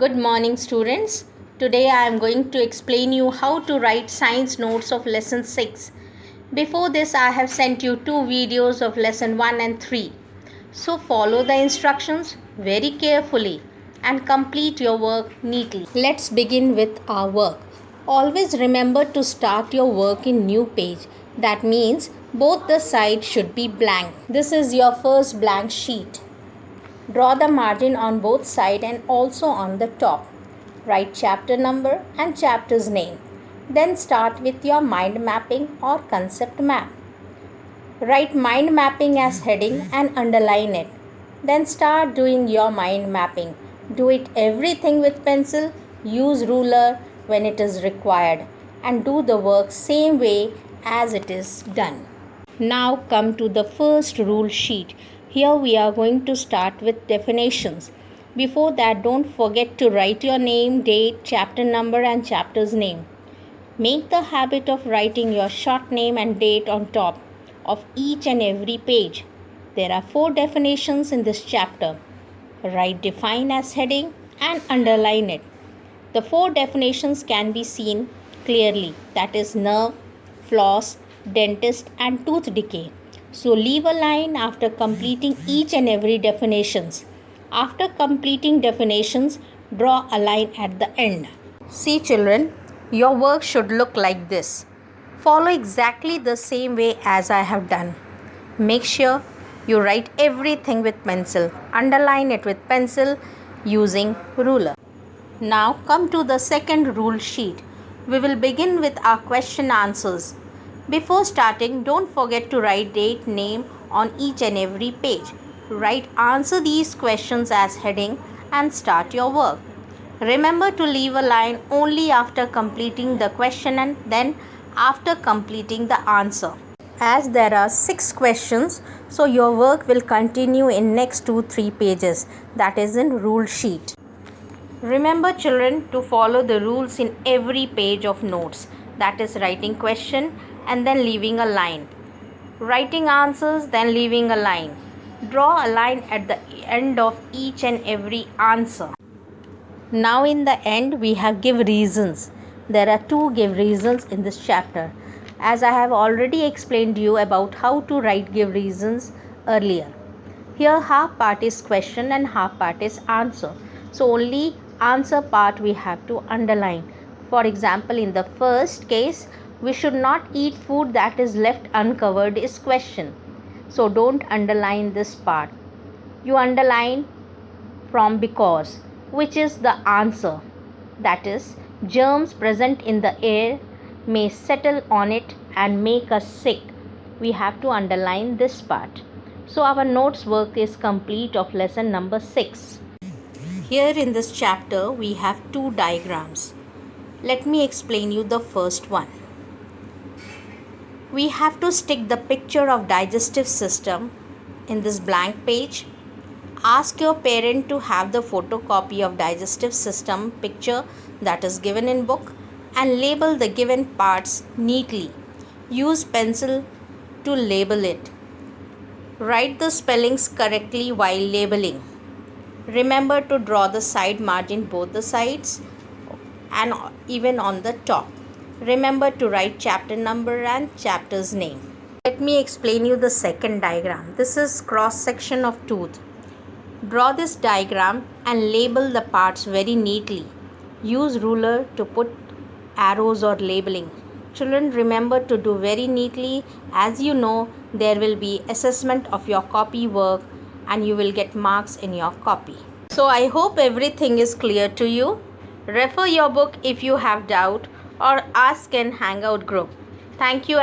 Good morning, students. Today I am going to explain you how to write science notes of lesson 6. Before this I have sent you two videos of lesson 1 and 3. So follow the instructions very carefully and complete your work neatly. Let's begin with our work. Always remember to start your work in new page. That means both the sides should be blank. This is your first blank sheet. Draw the margin on both sides and also on the top. Write chapter number and chapter's name. Then start with your mind mapping or concept map. Write mind mapping as heading and underline it. Then start doing your mind mapping. Do it everything with pencil. Use ruler when it is required and do the work same way as it is done. Now come to the first rule sheet. Here we are going to start with definitions. Before that, don't forget to write your name, date, chapter number and chapter's name. Make the habit of writing your short name and date on top of each and every page. There are 4 definitions in this chapter. Write define as heading and underline it. The 4 definitions can be seen clearly, that is nerve, floss, dentist and tooth decay. So leave a line after completing each and every definitions. After completing definitions, draw a line at the end. See children, your work should look like this. Follow exactly the same way as I have done. Make sure you write everything with pencil. Underline it with pencil using ruler. Now come to the second rule sheet. We will begin with our question answers. Before starting, don't forget to write date, name on each and every page. Write answer these questions as heading and start your work. Remember to leave a line only after completing the question and then after completing the answer. As there are 6 questions, so your work will continue in next 2-3 pages, that is in rule sheet. Remember children to follow the rules in every page of notes, that is writing question and then leaving a line. Writing answers then leaving a line. Draw a line at the end of each and every answer. Now in the end we have give reasons. There are 2 give reasons in this chapter. As I have already explained you about how to write give reasons earlier. Here half part is question and half part is answer. So only answer part we have to underline. For example, in the first case, we should not eat food that is left uncovered is question. So don't underline this part. You underline from because, which is the answer. That is, germs present in the air may settle on it and make us sick. We have to underline this part. So our notes work is complete of lesson number 6. Here in this chapter we have 2 diagrams. Let me explain you the first one. We have to stick the picture of digestive system in this blank page. Ask your parent to have the photocopy of digestive system picture that is given in book and label the given parts neatly. Use pencil to label it. Write the spellings correctly while labeling. Remember to draw the side margin both the sides and even on the top. Remember to write chapter number and chapter's name. Let me explain you the second diagram. This is cross section of tooth. Draw this diagram and label the parts very neatly. Use ruler to put arrows or labeling. Children, remember to do very neatly. As you know, there will be assessment of your copy work and you will get marks in your copy. So I hope everything is clear to you. Refer your book if you have doubt or ask in Hangout group. Thank you.